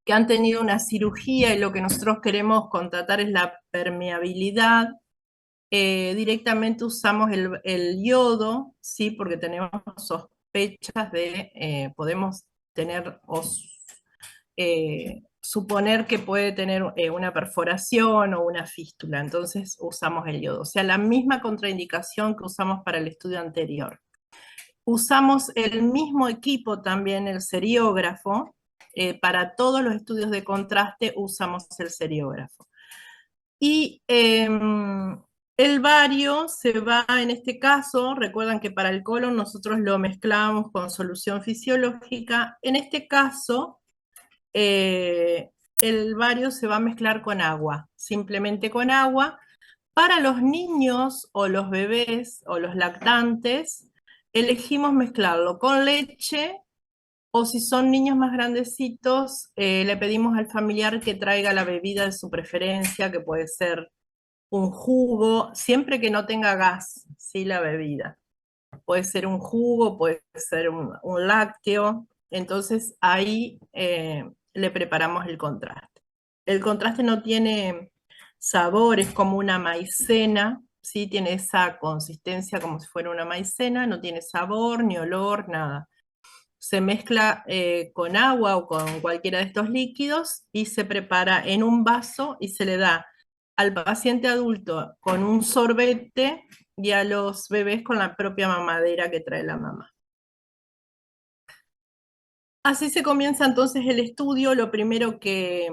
que han tenido una cirugía y lo que nosotros queremos contratar es la permeabilidad. Directamente usamos el yodo, ¿sí? Porque tenemos sospechas de, podemos tener suponer que puede tener una perforación o una fístula, entonces usamos el yodo. O sea, la misma contraindicación que usamos para el estudio anterior. Usamos el mismo equipo también, el seriógrafo. Para todos los estudios de contraste usamos el seriógrafo. Y el bario se va, en este caso, recuerdan que para el colon nosotros lo mezclamos con solución fisiológica. En este caso, eh, el bario se va a mezclar con agua, simplemente con agua. Para los niños o los bebés o los lactantes, elegimos mezclarlo con leche o si son niños más grandecitos, le pedimos al familiar que traiga la bebida de su preferencia, que puede ser un jugo, siempre que no tenga gas, ¿sí? La bebida. Puede ser un jugo, puede ser un lácteo. Entonces ahí le preparamos el contraste. El contraste no tiene sabor, es como una maicena, ¿sí? Tiene esa consistencia como si fuera una maicena, no tiene sabor, ni olor, nada. Se mezcla con agua o con cualquiera de estos líquidos y se prepara en un vaso y se le da al paciente adulto con un sorbete y a los bebés con la propia mamadera que trae la mamá. Así se comienza entonces el estudio. Lo primero que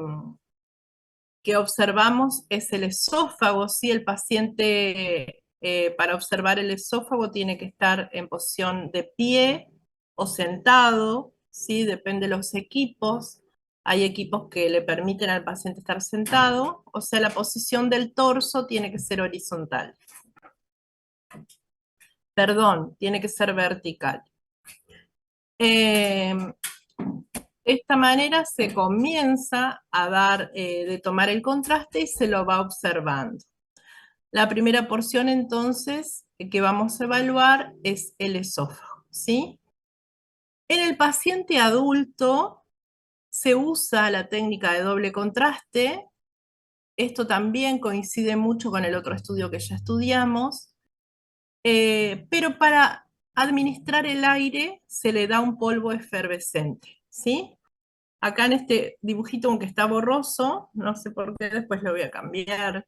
observamos es el esófago. ¿Sí? El paciente, para observar el esófago, tiene que estar en posición de pie o sentado, ¿sí? Depende de los equipos. Hay equipos que le permiten al paciente estar sentado, o sea, la posición del torso tiene que ser horizontal. Perdón, tiene que ser vertical. Eh, de esta manera se comienza a dar, de tomar el contraste y se lo va observando. La primera porción entonces que vamos a evaluar es el esófago, ¿sí? En el paciente adulto se usa la técnica de doble contraste. Esto también coincide mucho con el otro estudio que ya estudiamos, pero para administrar el aire se le da un polvo efervescente, ¿sí? Acá en este dibujito, aunque está borroso, no sé por qué, después lo voy a cambiar.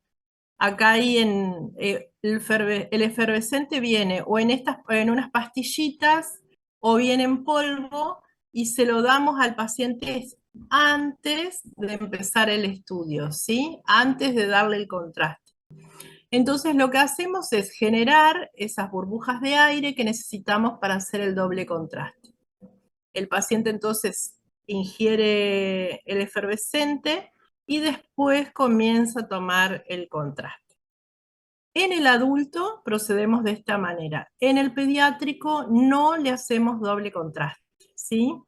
Acá hay el efervescente viene o en unas pastillitas o viene en polvo y se lo damos al paciente antes de empezar el estudio, ¿sí? Antes de darle el contraste. Entonces lo que hacemos es generar esas burbujas de aire que necesitamos para hacer el doble contraste. El paciente entonces ingiere el efervescente y después comienza a tomar el contraste. En el adulto procedemos de esta manera. En el pediátrico no le hacemos doble contraste, ¿sí?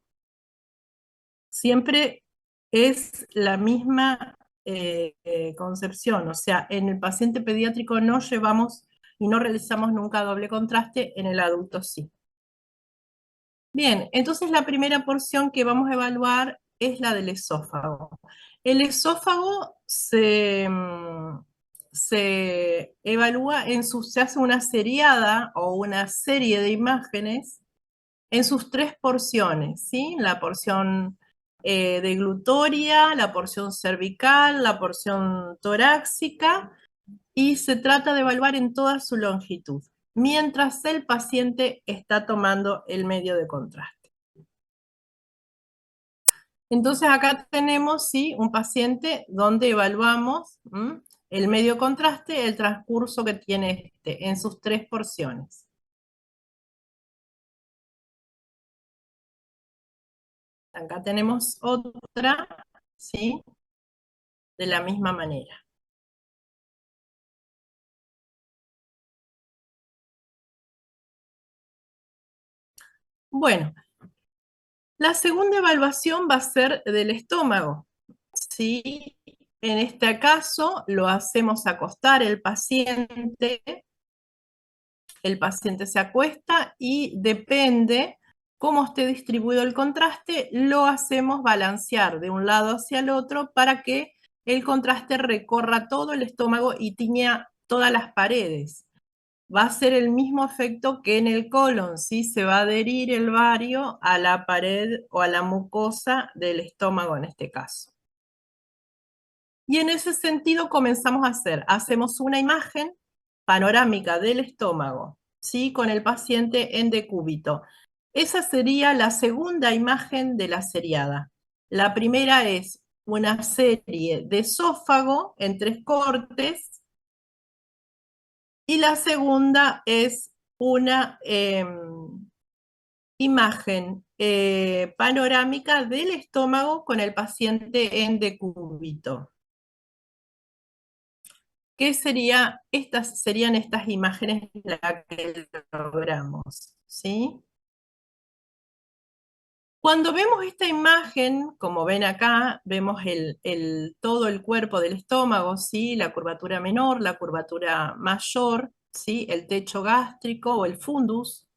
Siempre es la misma concepción, o sea, en el paciente pediátrico no llevamos y no realizamos nunca doble contraste, en el adulto sí. Bien, entonces la primera porción que vamos a evaluar es la del esófago. El esófago se evalúa se hace una seriada o una serie de imágenes en sus tres porciones, ¿sí? La porción deglutoria, la porción cervical, la porción torácica, y se trata de evaluar en toda su longitud, mientras el paciente está tomando el medio de contraste. Entonces acá tenemos, sí, un paciente donde evaluamos el medio contraste, el transcurso que tiene este, en sus tres porciones. Acá tenemos otra, ¿sí? De la misma manera. Bueno, la segunda evaluación va a ser del estómago, ¿sí? En este caso lo hacemos acostar el paciente se acuesta y depende cómo esté distribuido el contraste, lo hacemos balancear de un lado hacia el otro para que el contraste recorra todo el estómago y tiña todas las paredes. Va a ser el mismo efecto que en el colon, ¿sí? Se va a adherir el bario a la pared o a la mucosa del estómago en este caso. Y en ese sentido comenzamos a hacemos una imagen panorámica del estómago, ¿sí? Con el paciente en decúbito. Esa sería la segunda imagen de la seriada. La primera es una serie de esófago en 3 cortes, y la segunda es una imagen panorámica del estómago con el paciente en decúbito. ¿Qué sería? Estas serían estas imágenes las que logramos, ¿sí? Cuando vemos esta imagen, como ven acá, vemos todo el cuerpo del estómago, ¿sí? La curvatura menor, la curvatura mayor, ¿sí? El techo gástrico o el fundus.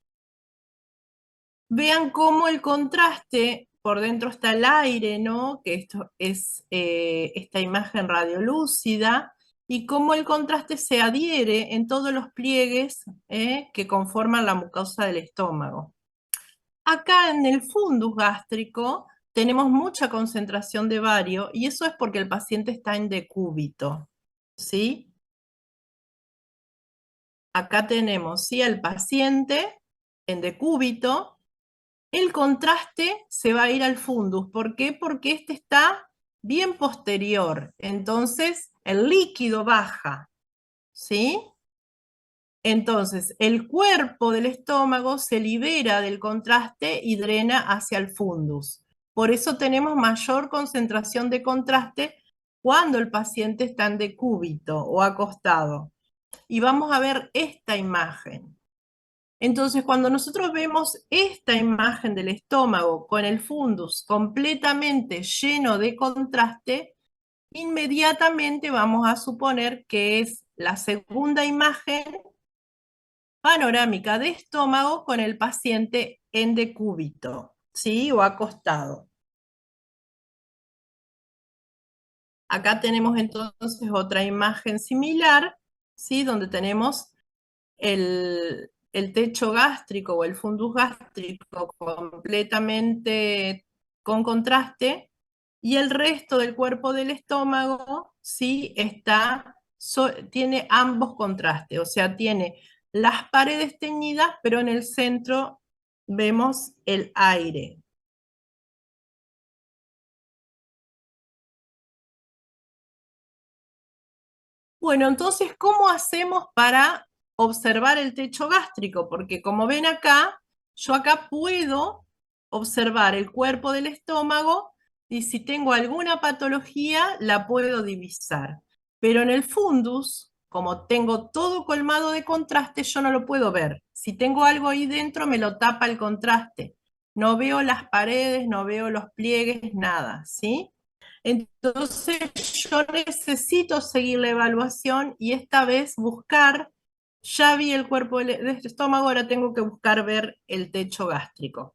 Vean cómo el contraste, por dentro está el aire, ¿no? Que esto es esta imagen radiolúcida, y cómo el contraste se adhiere en todos los pliegues que conforman la mucosa del estómago. Acá en el fundus gástrico tenemos mucha concentración de bario, y eso es porque el paciente está en decúbito, ¿sí? Acá tenemos, ¿sí? Al paciente en decúbito. El contraste se va a ir al fundus. ¿Por qué? Porque este está bien posterior. Entonces, el líquido baja, ¿sí? Entonces, el cuerpo del estómago se libera del contraste y drena hacia el fundus. Por eso tenemos mayor concentración de contraste cuando el paciente está en decúbito o acostado. Y vamos a ver esta imagen. Entonces, cuando nosotros vemos esta imagen del estómago con el fundus completamente lleno de contraste, inmediatamente vamos a suponer que es la segunda imagen panorámica de estómago con el paciente en decúbito, ¿sí? O acostado. Acá tenemos entonces otra imagen similar, ¿sí? Donde tenemos el techo gástrico o el fundus gástrico completamente con contraste, y el resto del cuerpo del estómago sí tiene ambos contrastes, o sea, tiene las paredes teñidas, pero en el centro vemos el aire. Bueno, entonces, ¿cómo hacemos para observar el techo gástrico? Porque como ven acá, yo acá puedo observar el cuerpo del estómago, y si tengo alguna patología la puedo divisar. Pero en el fundus, como tengo todo colmado de contraste, yo no lo puedo ver. Si tengo algo ahí dentro, me lo tapa el contraste. No veo las paredes, no veo los pliegues, nada, ¿sí? Entonces yo necesito seguir la evaluación y esta vez buscar, ya vi el cuerpo del estómago, ahora tengo que buscar ver el techo gástrico.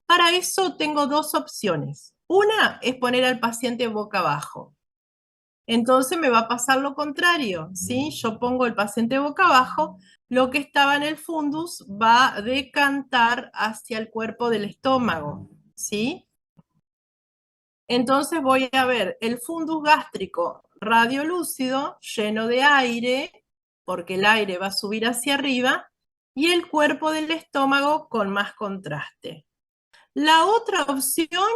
Para eso tengo dos opciones. Una es poner al paciente boca abajo. Entonces me va a pasar lo contrario, ¿sí? Yo pongo el paciente boca abajo, lo que estaba en el fundus va a decantar hacia el cuerpo del estómago, ¿sí? Entonces voy a ver el fundus gástrico radiolúcido, lleno de aire, porque el aire va a subir hacia arriba, y el cuerpo del estómago con más contraste. La otra opción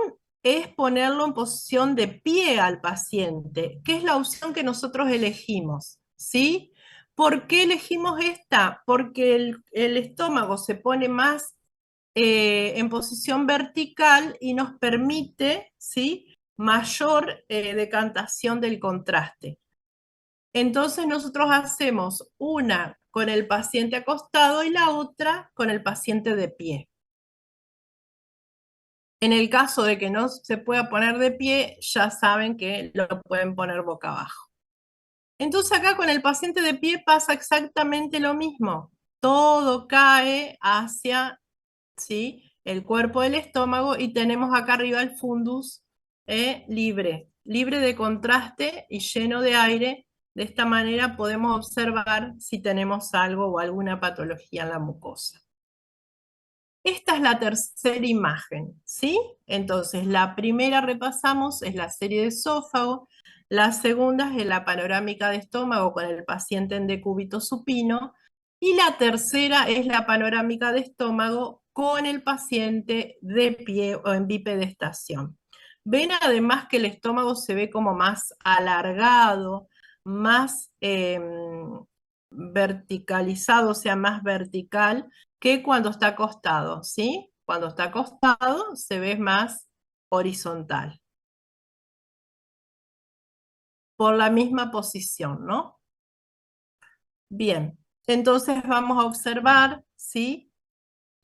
es ponerlo en posición de pie al paciente, que es la opción que nosotros elegimos, ¿sí? ¿Por qué elegimos esta? Porque el estómago se pone más en posición vertical y nos permite, ¿sí? Mayor decantación del contraste. Entonces nosotros hacemos una con el paciente acostado y la otra con el paciente de pie. En el caso de que no se pueda poner de pie, ya saben que lo pueden poner boca abajo. Entonces acá con el paciente de pie pasa exactamente lo mismo. Todo cae hacia, ¿sí? el cuerpo del estómago y tenemos acá arriba el fundus libre de contraste y lleno de aire. De esta manera podemos observar si tenemos algo o alguna patología en la mucosa. Esta es la tercera imagen, ¿sí? Entonces, la primera repasamos es la serie de esófago, la segunda es la panorámica de estómago con el paciente en decúbito supino, y la tercera es la panorámica de estómago con el paciente de pie o en bipedestación. Ven además que el estómago se ve como más alargado, más verticalizado, o sea, más vertical, que cuando está acostado, ¿sí? Cuando está acostado se ve más horizontal, por la misma posición, ¿no? Bien, entonces vamos a observar, ¿sí?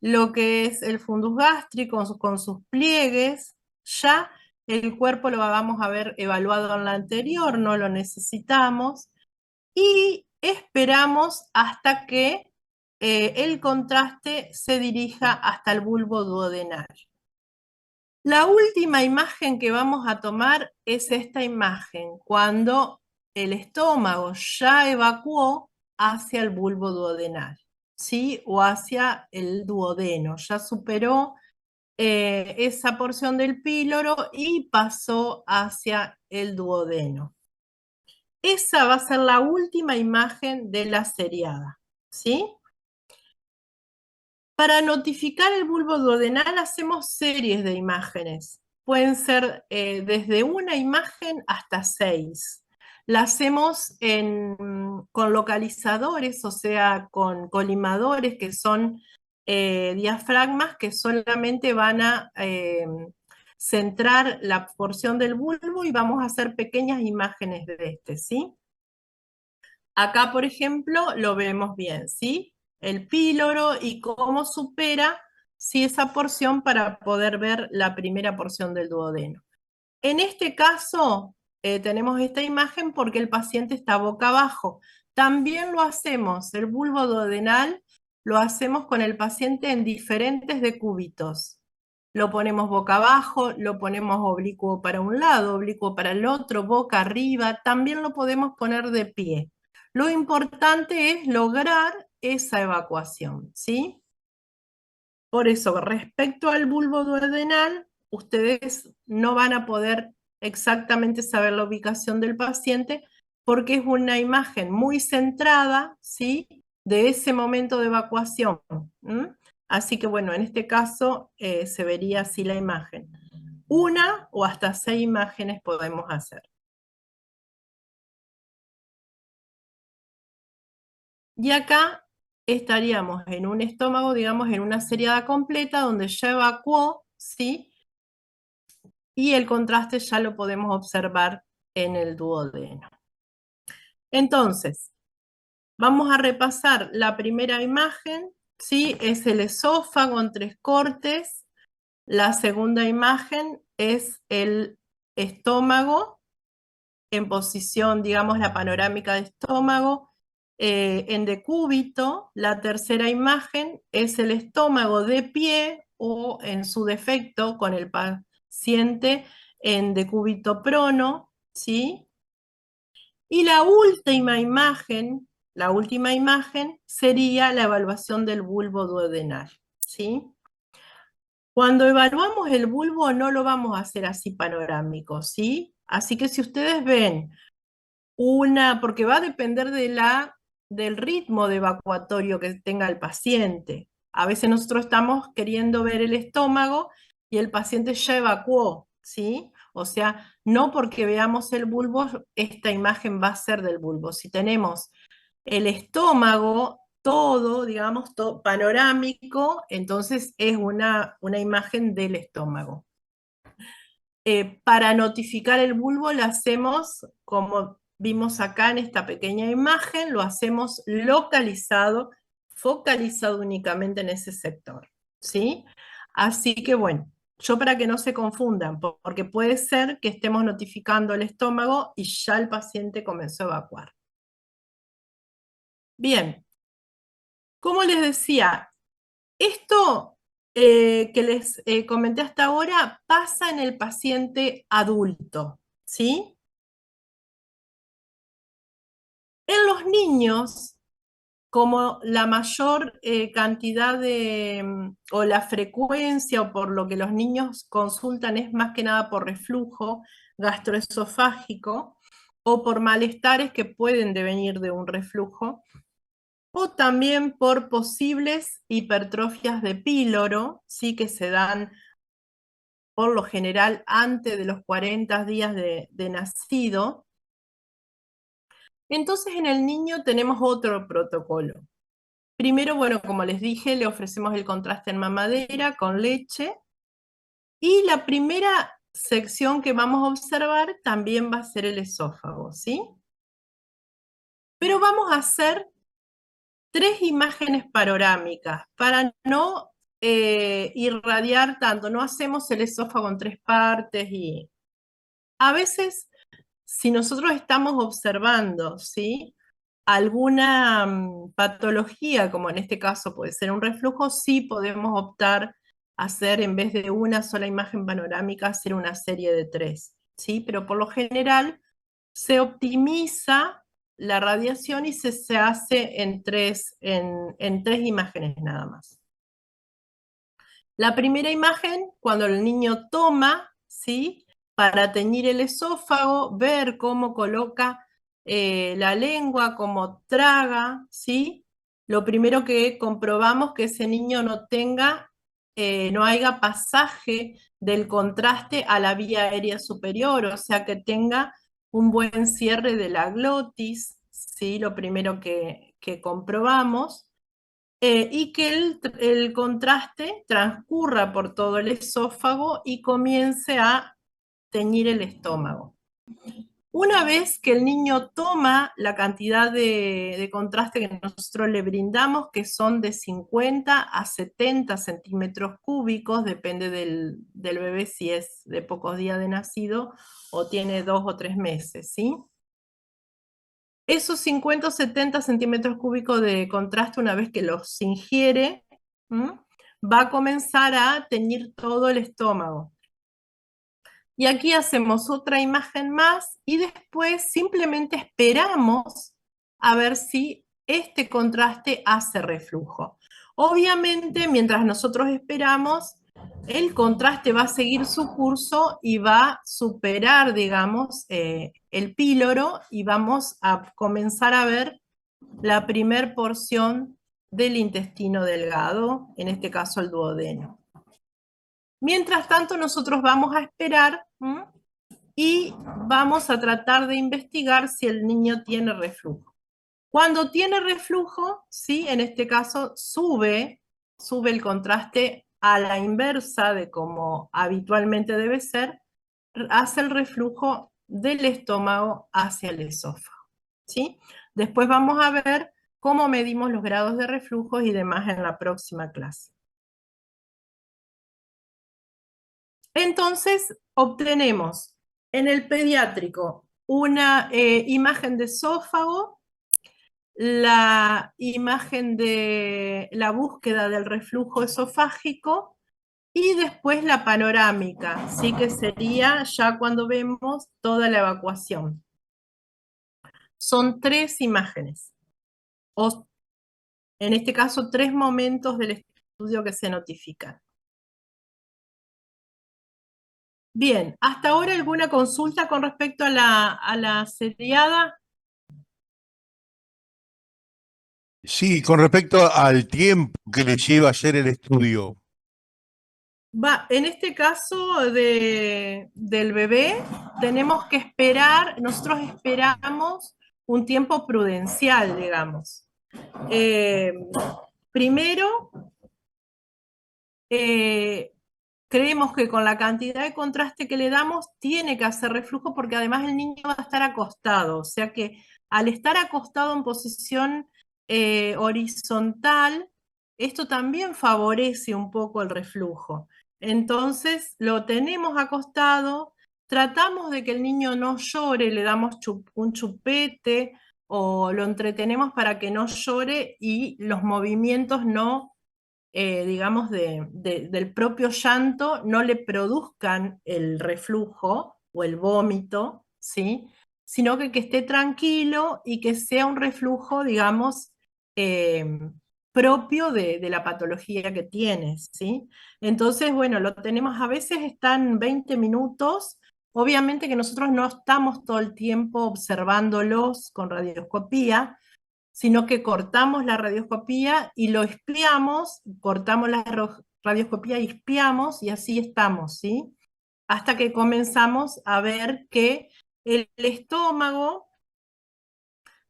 Lo que es el fundus gástrico con sus pliegues. Ya el cuerpo lo vamos a ver evaluado en la anterior, no lo necesitamos. Y esperamos hasta que el contraste se dirija hasta el bulbo duodenal. La última imagen que vamos a tomar es esta imagen, cuando el estómago ya evacuó hacia el bulbo duodenal, ¿sí? O hacia el duodeno, ya superó esa porción del píloro y pasó hacia el duodeno. Esa va a ser la última imagen de la seriada, ¿sí? Para notificar el bulbo duodenal hacemos series de imágenes. Pueden ser desde una imagen hasta 6. La hacemos con localizadores, o sea, con colimadores que son diafragmas que solamente van a centrar la porción del bulbo y vamos a hacer pequeñas imágenes de este, ¿sí? Acá, por ejemplo, lo vemos bien, ¿sí? El píloro y cómo supera, ¿sí? Esa porción para poder ver la primera porción del duodeno. En este caso, tenemos esta imagen porque el paciente está boca abajo. También lo hacemos, el bulbo duodenal, lo hacemos con el paciente en diferentes decúbitos. Lo ponemos boca abajo, lo ponemos oblicuo para un lado, oblicuo para el otro, boca arriba, también lo podemos poner de pie. Lo importante es lograr esa evacuación, ¿sí? Por eso, respecto al bulbo duodenal, ustedes no van a poder exactamente saber la ubicación del paciente porque es una imagen muy centrada, ¿sí? De ese momento de evacuación. Así que bueno, en este caso se vería así la imagen. Una o hasta 6 imágenes podemos hacer. Y acá estaríamos en un estómago, digamos, en una seriada completa donde ya evacuó, ¿sí? Y el contraste ya lo podemos observar en el duodeno. Entonces, vamos a repasar la primera imagen, ¿sí? Es el esófago en 3 cortes. La segunda imagen es el estómago en posición, digamos, la panorámica de estómago en decúbito. La tercera imagen es el estómago de pie o en su defecto con el paciente en decúbito prono, ¿sí? Y la última imagen sería la evaluación del bulbo duodenal, ¿sí? Cuando evaluamos el bulbo no lo vamos a hacer así panorámico, ¿sí? Así que si ustedes ven porque va a depender del ritmo de evacuatorio que tenga el paciente. A veces nosotros estamos queriendo ver el estómago y el paciente ya evacuó, ¿sí? O sea, no porque veamos el bulbo, esta imagen va a ser del bulbo. Si tenemos el estómago todo, digamos, todo panorámico, entonces es una imagen del estómago. Para notificar el bulbo lo hacemos, como vimos acá en esta pequeña imagen, lo hacemos localizado, focalizado únicamente en ese sector, ¿sí? Así que bueno, yo para que no se confundan, porque puede ser que estemos notificando el estómago y ya el paciente comenzó a evacuar. Bien, como les decía, esto que les comenté hasta ahora pasa en el paciente adulto, ¿sí? En los niños, como la mayor cantidad de, o la frecuencia, o por lo que los niños consultan es más que nada por reflujo gastroesofágico, o por malestares que pueden devenir de un reflujo, o también por posibles hipertrofias de píloro, sí, que se dan por lo general antes de los 40 días de nacido. Entonces en el niño tenemos otro protocolo. Primero, bueno, como les dije, le ofrecemos el contraste en mamadera con leche, y la primera sección que vamos a observar también va a ser el esófago, ¿sí? Pero vamos a hacer 3 imágenes panorámicas para no irradiar tanto. No hacemos el esófago en 3 partes, y a veces, si nosotros estamos observando, ¿sí?, alguna patología, como en este caso puede ser un reflujo, sí podemos optar a hacer, en vez de una sola imagen panorámica, hacer una serie de 3, ¿sí? Pero por lo general se optimiza la radiación y se hace en 3 imágenes nada más. La primera imagen, cuando el niño toma, ¿sí?, para teñir el esófago, ver cómo coloca la lengua, cómo traga, ¿sí? Lo primero que comprobamos que ese niño no haya pasaje del contraste a la vía aérea superior, o sea, que tenga un buen cierre de la glotis, ¿sí? Lo primero que comprobamos. Y que el contraste transcurra por todo el esófago y comience a teñir el estómago. Una vez que el niño toma la cantidad de contraste que nosotros le brindamos, que son de 50 a 70 centímetros cúbicos, depende del bebé, si es de pocos días de nacido o tiene 2 o 3 meses, ¿sí? Esos 50 o 70 centímetros cúbicos de contraste, una vez que los ingiere, va a comenzar a teñir todo el estómago. Y aquí hacemos otra imagen más y después simplemente esperamos a ver si este contraste hace reflujo. Obviamente, mientras nosotros esperamos, el contraste va a seguir su curso y va a superar, digamos, el píloro, y vamos a comenzar a ver la primer porción del intestino delgado, en este caso el duodeno. Mientras tanto, nosotros vamos a esperar y vamos a tratar de investigar si el niño tiene reflujo. Cuando tiene reflujo, ¿sí?, en este caso sube el contraste a la inversa de como habitualmente debe ser, hace el reflujo del estómago hacia el esófago, ¿sí? Después vamos a ver cómo medimos los grados de reflujo y demás en la próxima clase. Entonces, obtenemos en el pediátrico una imagen de esófago, la imagen de la búsqueda del reflujo esofágico, y después la panorámica, ¿sí?, que sería ya cuando vemos toda la evacuación. Son 3 imágenes, o en este caso 3 momentos del estudio que se notifican. Bien, ¿hasta ahora alguna consulta con respecto a la seriada? Sí, con respecto al tiempo que le lleva hacer el estudio. En este caso del bebé, tenemos que esperar, nosotros esperamos un tiempo prudencial, digamos. Primero, eh, creemos que con la cantidad de contraste que le damos, tiene que hacer reflujo, porque además el niño va a estar acostado, o sea que al estar acostado en posición horizontal, esto también favorece un poco el reflujo. Entonces lo tenemos acostado, tratamos de que el niño no llore, le damos un chupete o lo entretenemos para que no llore y los movimientos no digamos, del propio llanto no le produzcan el reflujo o el vómito, ¿sí? Sino que esté tranquilo y que sea un reflujo, digamos, eh, propio de la patología que tienes, ¿sí? Entonces, bueno, lo tenemos, a veces están 20 minutos. Obviamente que nosotros no estamos todo el tiempo observándolos con radioscopía, sino que cortamos la radioscopía y lo espiamos, cortamos la radioscopía y espiamos, y así estamos, ¿sí? Hasta que comenzamos a ver que el estómago,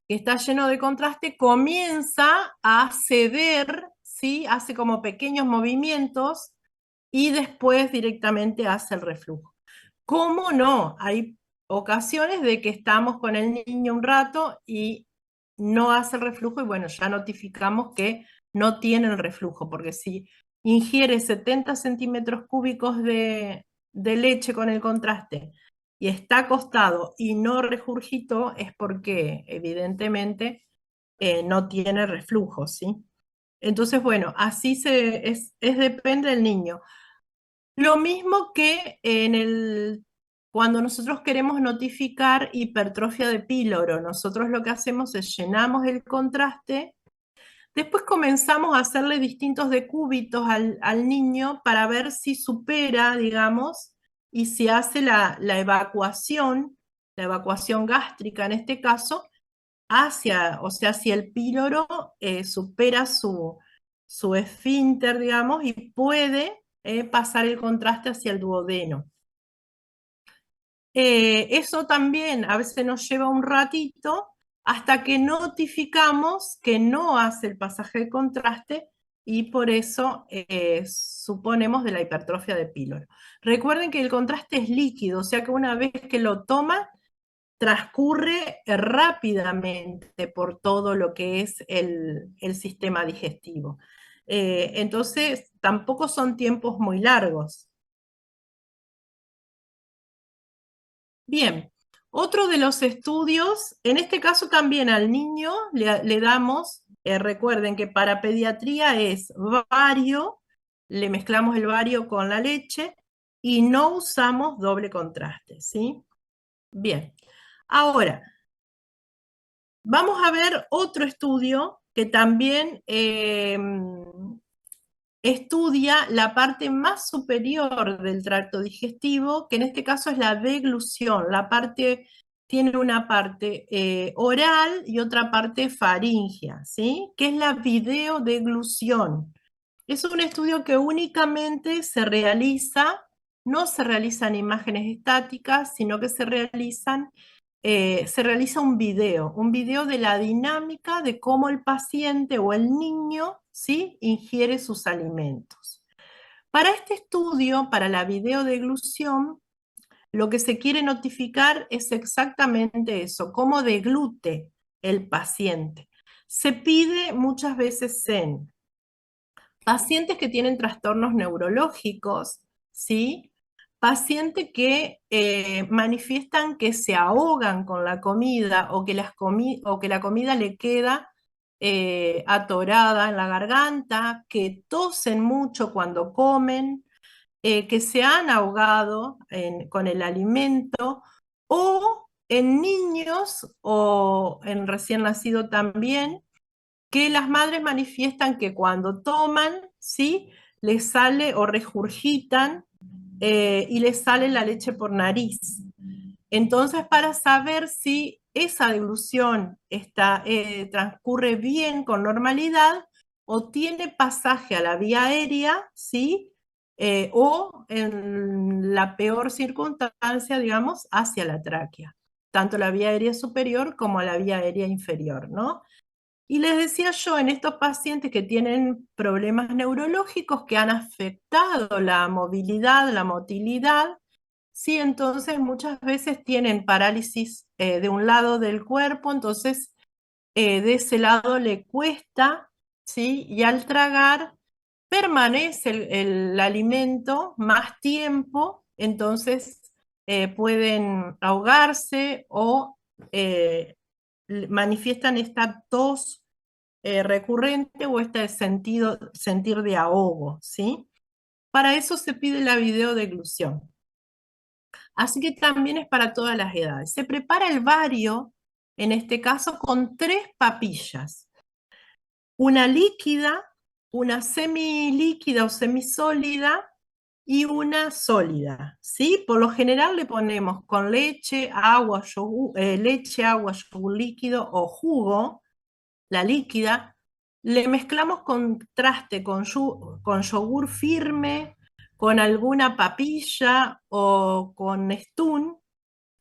que está lleno de contraste, comienza a ceder, ¿sí? Hace como pequeños movimientos y después directamente hace el reflujo. ¿Cómo no? Hay ocasiones de que estamos con el niño un rato y no hace el reflujo, y bueno, ya notificamos que no tiene el reflujo, porque si ingiere 70 centímetros cúbicos de leche con el contraste y está acostado y no regurgitó, es porque evidentemente no tiene reflujo, ¿sí? Entonces, bueno, así depende del niño. Lo mismo que cuando nosotros queremos notificar hipertrofia de píloro, nosotros lo que hacemos es llenamos el contraste, después comenzamos a hacerle distintos decúbitos al niño para ver si supera, digamos, y si hace la evacuación gástrica en este caso, o sea, si el píloro supera su esfínter, digamos, y puede pasar el contraste hacia el duodeno. Eso también a veces nos lleva un ratito hasta que notificamos que no hace el pasaje de contraste, y por eso suponemos de la hipertrofia de píloro. Recuerden que el contraste es líquido, o sea que una vez que lo toma, transcurre rápidamente por todo lo que es el sistema digestivo. Entonces, tampoco son tiempos muy largos. Bien, otro de los estudios, en este caso también al niño le damos, recuerden que para pediatría es bario, le mezclamos el bario con la leche y no usamos doble contraste, ¿sí? Bien, ahora vamos a ver otro estudio que también estudia la parte más superior del tracto digestivo, que en este caso es la deglución. Tiene una parte oral y otra parte faríngea, ¿sí? Que es la videodeglución. Es un estudio que únicamente no se realizan imágenes estáticas, sino que se realiza un video de la dinámica de cómo el paciente o el niño, ¿sí?, ingiere sus alimentos. Para este estudio, para la videodeglución, lo que se quiere notificar es exactamente eso, cómo deglute el paciente. Se pide muchas veces en pacientes que tienen trastornos neurológicos, ¿sí? Pacientes que manifiestan que se ahogan con la comida o que la comida le queda atorada en la garganta, que tosen mucho cuando comen, que se han ahogado con el alimento, o en niños o en recién nacido también, que las madres manifiestan que cuando toman, ¿sí?, les sale o regurgitan y les sale la leche por nariz. Entonces, para saber si esa deglución transcurre bien, con normalidad, o tiene pasaje a la vía aérea, ¿sí? O en la peor circunstancia, digamos, hacia la tráquea, tanto la vía aérea superior como la vía aérea inferior, ¿no? Y les decía yo, en estos pacientes que tienen problemas neurológicos que han afectado la movilidad, la motilidad, sí, entonces muchas veces tienen parálisis de un lado del cuerpo, entonces de ese lado le cuesta, ¿sí? Y al tragar permanece el alimento más tiempo, entonces pueden ahogarse o manifiestan esta tos recurrente o este sentir de ahogo, ¿sí? Para eso se pide la videodeglución. Así que también es para todas las edades. Se prepara el bario, en este caso, con 3 papillas. Una líquida, una semilíquida o semisólida y una sólida, ¿sí? Por lo general le ponemos con leche, agua, yogur líquido o jugo, la líquida, le mezclamos contraste con yogur firme, con alguna papilla o con stun,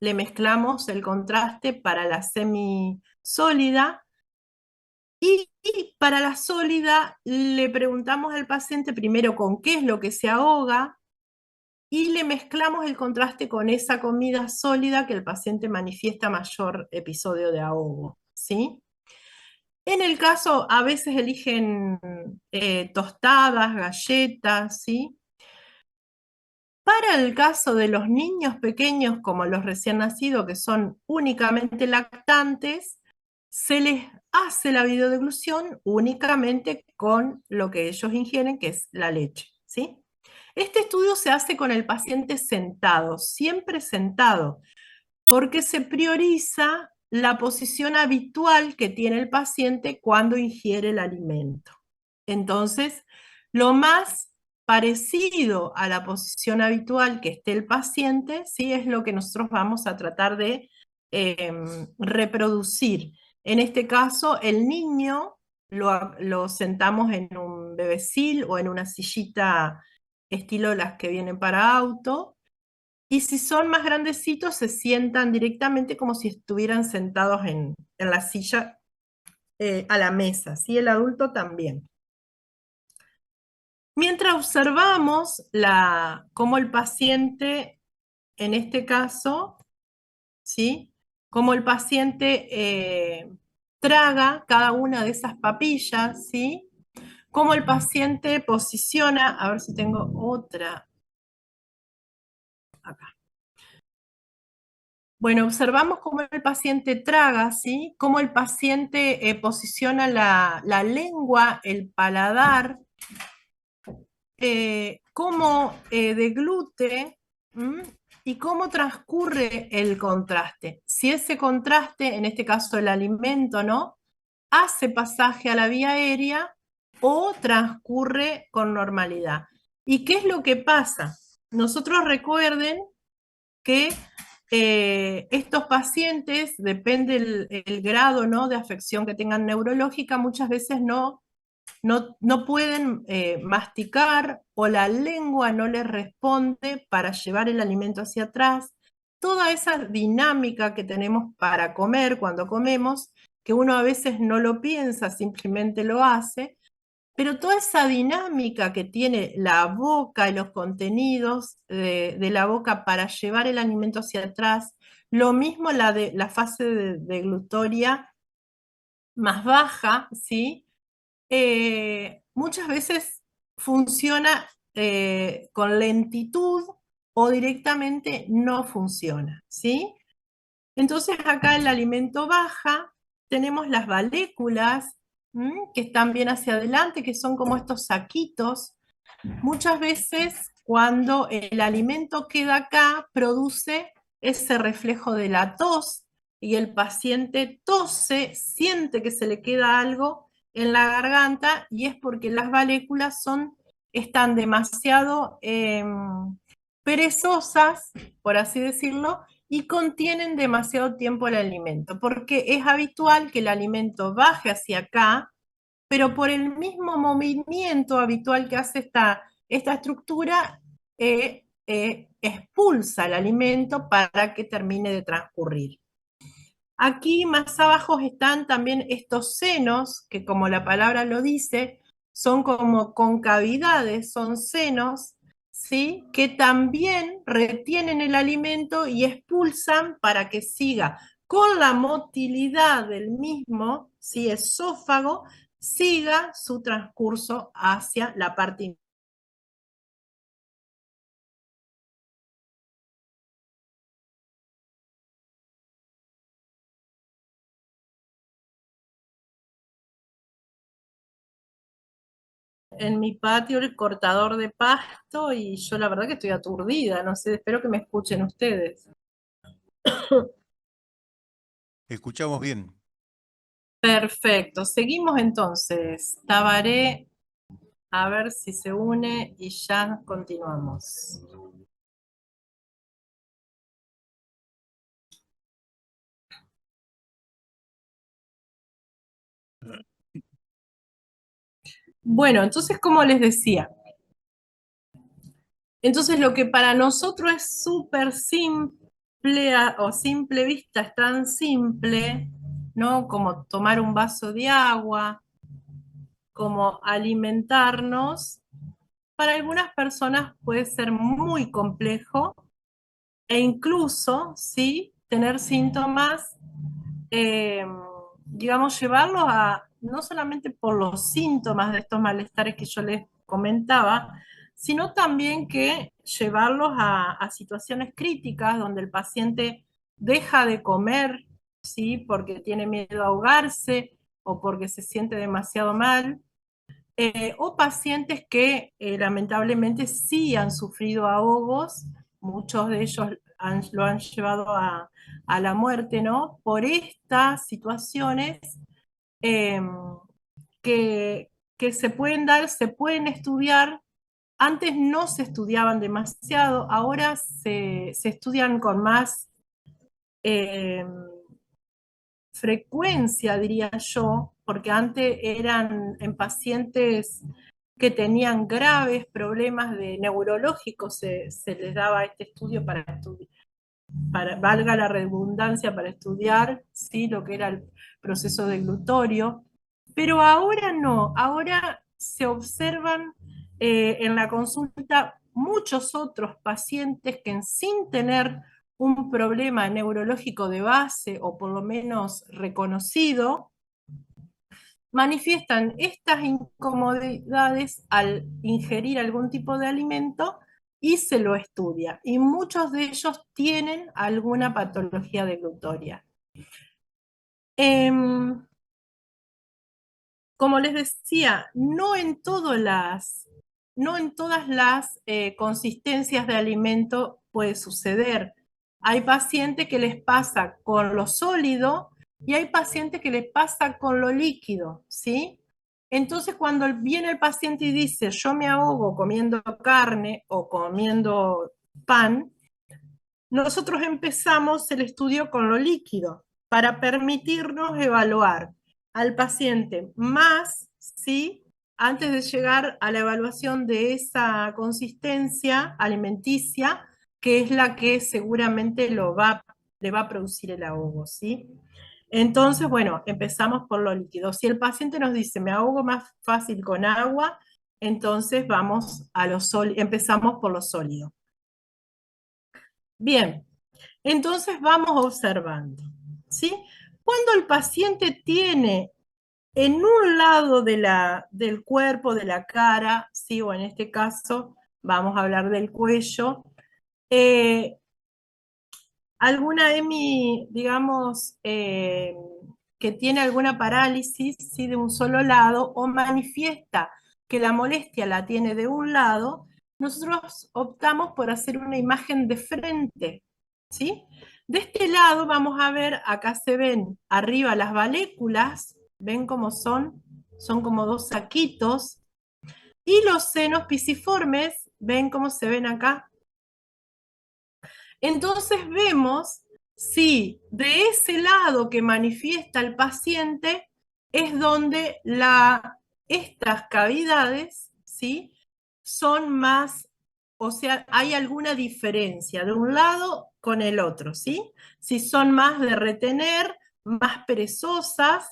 le mezclamos el contraste para la semisólida y para la sólida le preguntamos al paciente primero con qué es lo que se ahoga y le mezclamos el contraste con esa comida sólida que el paciente manifiesta mayor episodio de ahogo, ¿sí? En el caso, a veces eligen tostadas, galletas, ¿sí? Para el caso de los niños pequeños, como los recién nacidos, que son únicamente lactantes, se les hace la videodeglución únicamente con lo que ellos ingieren, que es la leche, ¿sí? Este estudio se hace con el paciente sentado, siempre sentado, porque se prioriza la posición habitual que tiene el paciente cuando ingiere el alimento. Entonces, lo más parecido a la posición habitual que esté el paciente, ¿sí? Es lo que nosotros vamos a tratar de reproducir. En este caso, el niño lo sentamos en un bebecil o en una sillita estilo las que vienen para auto, y si son más grandecitos, se sientan directamente como si estuvieran sentados en la silla a la mesa, ¿sí? El adulto también. Mientras observamos cómo el paciente, en este caso, ¿sí? Cómo el paciente traga cada una de esas papillas, ¿sí? Cómo el paciente posiciona, a ver si tengo otra acá. Bueno, observamos cómo el paciente traga, ¿sí? Cómo el paciente posiciona la lengua, el paladar, cómo deglute, ¿m? Y cómo transcurre el contraste. Si ese contraste, en este caso el alimento, ¿no? Hace pasaje a la vía aérea o transcurre con normalidad. ¿Y qué es lo que pasa? Nosotros recuerden que estos pacientes, depende el grado, ¿no?, de afección que tengan neurológica, muchas veces no pueden masticar o la lengua no les responde para llevar el alimento hacia atrás. Toda esa dinámica que tenemos para comer cuando comemos, que uno a veces no lo piensa, simplemente lo hace, pero toda esa dinámica que tiene la boca y los contenidos de la boca para llevar el alimento hacia atrás, lo mismo la fase de glutoria más baja, ¿sí? Muchas veces funciona con lentitud o directamente no funciona, ¿sí? Entonces acá el alimento baja, tenemos las valéculas, que están bien hacia adelante, que son como estos saquitos. Muchas veces cuando el alimento queda acá, produce ese reflejo de la tos y el paciente tose, siente que se le queda algo en la garganta y es porque las valéculas están demasiado perezosas, por así decirlo, y contienen demasiado tiempo el alimento, porque es habitual que el alimento baje hacia acá, pero por el mismo movimiento habitual que hace esta estructura, expulsa el alimento para que termine de transcurrir. Aquí más abajo están también estos senos, que como la palabra lo dice, son como concavidades, son senos, ¿sí?, que también retienen el alimento y expulsan para que siga con la motilidad del mismo, ¿sí?, esófago, siga su transcurso hacia la parte en mi patio el cortador de pasto y yo la verdad que estoy aturdida, no sé, espero que me escuchen ustedes. Escuchamos bien. Perfecto, seguimos entonces. Tabaré, a ver si se une y ya continuamos. Bueno, entonces, como les decía, entonces lo que para nosotros es súper simple o simple vista es tan simple, ¿no? Como tomar un vaso de agua, como alimentarnos, para algunas personas puede ser muy complejo e incluso, ¿sí? Tener síntomas, eh, digamos, llevarlos a, no solamente por los síntomas de estos malestares que yo les comentaba, sino también que llevarlos a situaciones críticas donde el paciente deja de comer, ¿sí? Porque tiene miedo a ahogarse o porque se siente demasiado mal. O pacientes que lamentablemente sí han sufrido ahogos, muchos de ellos lo han llevado a la muerte, ¿no? Por estas situaciones eh, que, que se pueden dar, se pueden estudiar. Antes no se estudiaban demasiado, ahora se estudian con más eh, frecuencia, diría yo, porque antes eran en pacientes que tenían graves problemas de neurológicos, se les daba este estudio para estudiar, para, valga la redundancia, para estudiar, ¿sí? Lo que era el proceso de glutorio, pero ahora no, ahora se observan en la consulta muchos otros pacientes que sin tener un problema neurológico de base o por lo menos reconocido, manifiestan estas incomodidades al ingerir algún tipo de alimento y se lo estudia. Y muchos de ellos tienen alguna patología de glutoria. Como les decía, no en todas las consistencias de alimento puede suceder. Hay pacientes que les pasa con lo sólido y hay pacientes que les pasa con lo líquido, ¿sí? Entonces, cuando viene el paciente y dice, yo me ahogo comiendo carne o comiendo pan, nosotros empezamos el estudio con lo líquido para permitirnos evaluar al paciente más, ¿sí? Antes de llegar a la evaluación de esa consistencia alimenticia, que es la que seguramente le va a producir el ahogo, ¿sí? Entonces, bueno, empezamos por lo líquido. Si el paciente nos dice, me ahogo más fácil con agua, entonces vamos a empezamos por lo sólido. Bien, entonces vamos observando, ¿sí? Cuando el paciente tiene en un lado del cuerpo, de la cara, ¿sí? O en este caso vamos a hablar del cuello, eh, alguna EMI, digamos, que tiene alguna parálisis, ¿sí? De un solo lado, o manifiesta que la molestia la tiene de un lado, nosotros optamos por hacer una imagen de frente, ¿sí? De este lado vamos a ver, acá se ven arriba las valéculas, ven cómo son, son como dos saquitos, y los senos pisiformes, ven cómo se ven acá. Entonces vemos si de ese lado que manifiesta el paciente es donde estas cavidades, ¿sí? Son más, o sea, hay alguna diferencia de un lado con el otro, ¿sí? Si son más de retener, más perezosas,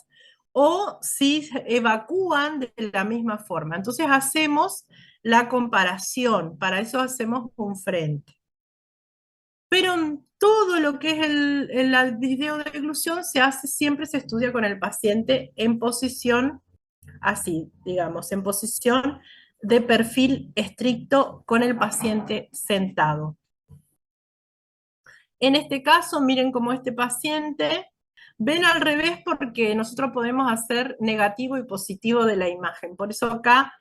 o si evacúan de la misma forma. Entonces hacemos la comparación, para eso hacemos un frente. Pero todo lo que es el video de oclusión se hace, siempre se estudia con el paciente en posición así, digamos, en posición de perfil estricto con el paciente sentado. En este caso, miren cómo este paciente, ven al revés porque nosotros podemos hacer negativo y positivo de la imagen. Por eso acá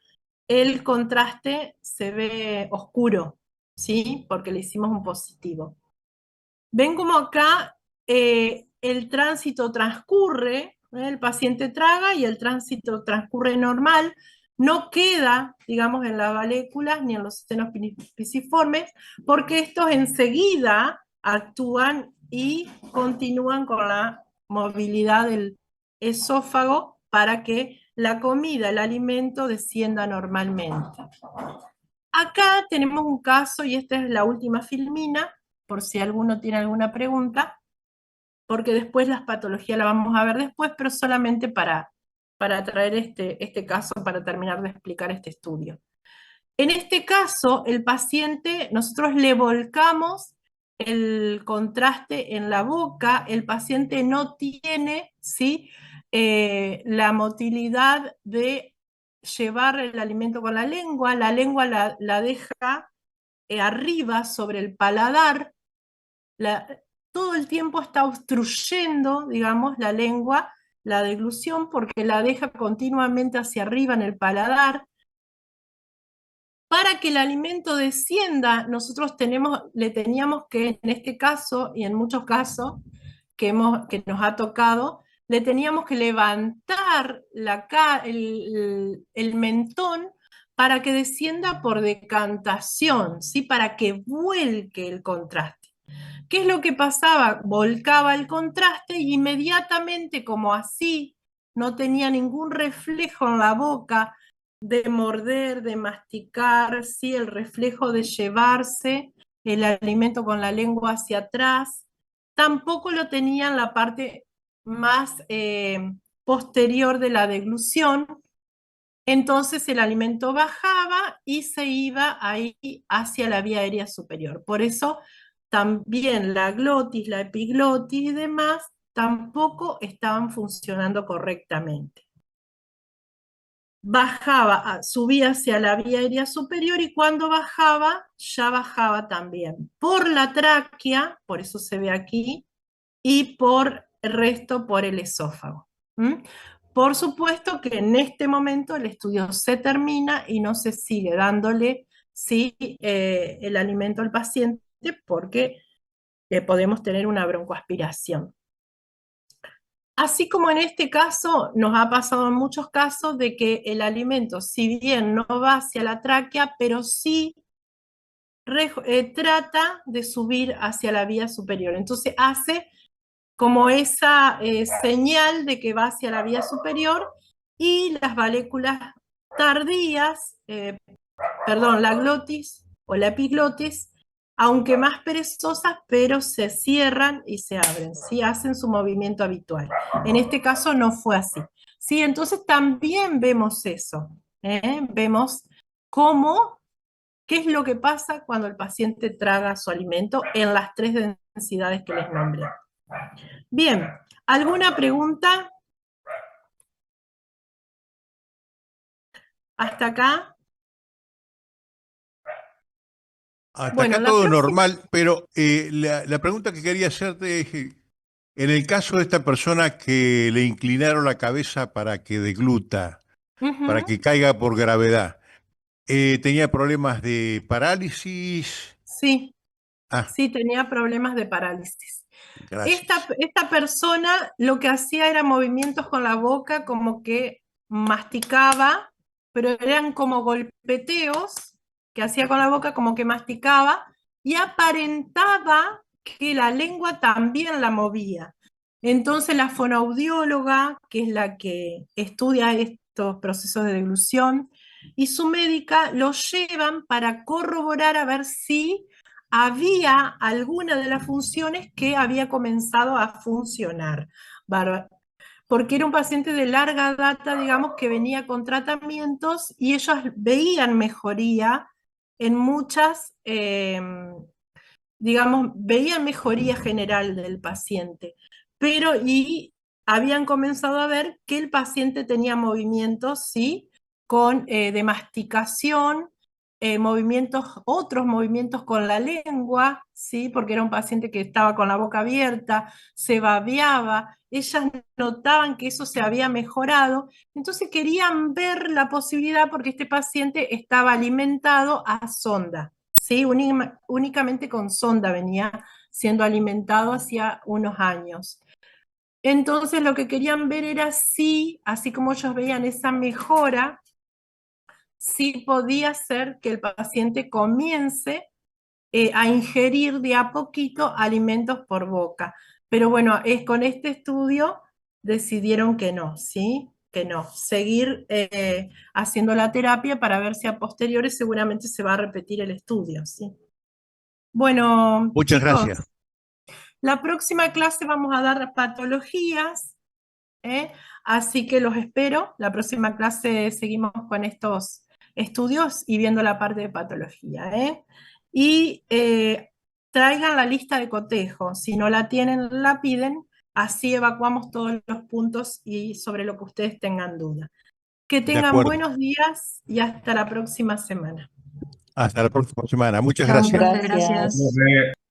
el contraste se ve oscuro, ¿sí? Porque le hicimos un positivo. Ven como acá el tránsito transcurre, el paciente traga y el tránsito transcurre normal, no queda, digamos, en las valéculas ni en los senos pisiformes, porque estos enseguida actúan y continúan con la movilidad del esófago para que la comida, el alimento, descienda normalmente. Acá tenemos un caso, y esta es la última filmina, por si alguno tiene alguna pregunta, porque después las patologías las vamos a ver después, pero solamente para traer este caso, para terminar de explicar este estudio. En este caso, el paciente, nosotros le volcamos el contraste en la boca, el paciente no tiene, ¿sí? La motilidad de llevar el alimento con la lengua la deja arriba sobre el paladar, todo el tiempo está obstruyendo, digamos, la lengua, la deglución, porque la deja continuamente hacia arriba en el paladar. Para que el alimento descienda, nosotros le teníamos que, en este caso y en muchos casos que nos ha tocado, le teníamos que levantar el mentón para que descienda por decantación, ¿sí? Para que vuelque el contraste. ¿Qué es lo que pasaba? Volcaba el contraste y inmediatamente, como así, no tenía ningún reflejo en la boca de morder, de masticar, ¿sí? El reflejo de llevarse el alimento con la lengua hacia atrás, tampoco lo tenía en la parte más posterior de la deglución, entonces el alimento bajaba y se iba ahí hacia la vía aérea superior. Por eso también la glotis, la epiglotis y demás tampoco estaban funcionando correctamente. Bajaba, subía hacia la vía aérea superior y cuando bajaba, ya bajaba también por la tráquea, por eso se ve aquí, y por el resto por el esófago. ¿Mm? Por supuesto que en este momento el estudio se termina y no se sigue dándole ¿sí? El alimento al paciente porque podemos tener una broncoaspiración. Así como en este caso, nos ha pasado en muchos casos de que el alimento, si bien no va hacia la tráquea, pero sí trata de subir hacia la vía superior. Entonces hace como esa señal de que va hacia la vía superior y las valéculas tardías, perdón, la glotis o la epiglotis, aunque más perezosas, pero se cierran y se abren, ¿sí? Hacen su movimiento habitual. En este caso no fue así. ¿Sí? Entonces también vemos eso, vemos cómo, qué es lo que pasa cuando el paciente traga su alimento en las tres densidades que les nombré. Bien, ¿alguna pregunta? ¿Hasta acá? Hasta Bueno, acá la todo próxima. normal, pero la pregunta que quería hacerte es, en el caso de esta persona que le inclinaron la cabeza para que degluta, para Ujú, que caiga por gravedad, tenía problemas de parálisis. sí, Ah, sí, tenía problemas de parálisis. Esta, gracias. esta persona lo que hacía era movimientos con la boca, como que masticaba, pero eran como golpeteos que hacía con la boca, como que masticaba, y aparentaba que la lengua también la movía. Entonces la fonoaudióloga, que es la que estudia estos procesos de deglución, y su médica lo llevan para corroborar a ver si había alguna de las funciones que había comenzado a funcionar. Porque era un paciente de larga data, digamos, que venía con tratamientos y ellos veían mejoría en muchas, digamos, veían mejoría general del paciente, pero y habían comenzado a ver que el paciente tenía movimientos, ¿sí? De masticación otros movimientos con la lengua, ¿sí? Porque era un paciente que estaba con la boca abierta, se babeaba, ellas notaban que eso se había mejorado, entonces querían ver la posibilidad porque este paciente estaba alimentado a sonda, ¿sí? Únicamente con sonda venía siendo alimentado hacía unos años. Entonces lo que querían ver era si, así como ellos veían esa mejora, sí podía ser que el paciente comience a ingerir de a poquito alimentos por boca. Pero bueno, con este estudio decidieron que no, ¿sí? Que no. Seguir haciendo la terapia para ver si a posteriores seguramente se va a repetir el estudio, ¿sí? Bueno, Muchas chicos, gracias. la próxima clase vamos a dar patologías, ¿eh? Así que los espero. La próxima clase seguimos con estos estudios y viendo la parte de patología, ¿eh? Y traigan la lista de cotejo. Si no la tienen, la piden. Así evacuamos todos los puntos y sobre lo que ustedes tengan duda. Que De tengan acuerdo. buenos días y hasta la próxima semana. Hasta la próxima semana. Muchas Chao, gracias. gracias. Gracias.